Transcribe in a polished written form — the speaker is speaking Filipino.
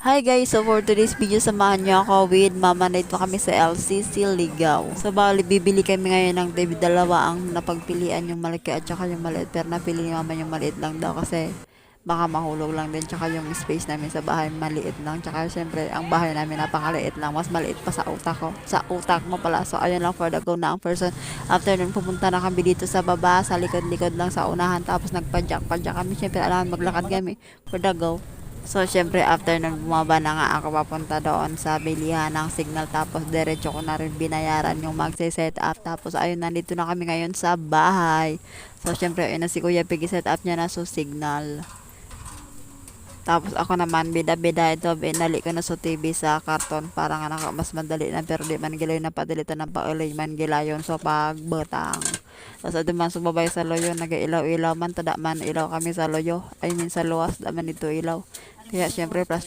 Hi guys, so for today's video, samahan niyo ako with Mama Night pa kami sa LCC Ligaw. So bali, bibili kami ngayon ng dalawa ang napagpilian, yung malaki at saka yung maliit. Pero napili ni Mama yung maliit lang daw kasi baka mahulog lang din. Tsaka yung space namin sa bahay maliit lang. Tsaka syempre, ang bahay namin napakaliit lang. Mas maliit pa sa utak ko. Sa utak mo pala. So ayun lang for the go na ang person. After nun, pumunta na kami dito sa baba, sa likod-likod lang sa unahan. Tapos nagpadyak-padyak kami. Syempre, alam maglakad kami for the go. So, syempre, after nun, bumaba na nga ako papunta doon sa bilihan ng signal. Tapos, diretso ko na rin binayaran yung magse-set up. Tapos, ayun, nandito na kami ngayon sa bahay. So, syempre, ayun na si Kuya Piggy, set up niya na sa signal. Tapos, ako naman, bida-bida ito, binali ko na sa TV sa karton. Para nga mas madali na, pero di man gilayon na padalitan ng paulay man gilayon. So, pagbutang. Tapos, ado man sumabay sa loyo, nag-ilaw-ilaw man, tada man ilaw kami sa loyo. I mean, sa luwas, daman ito ilaw. Kaya, syempre, plus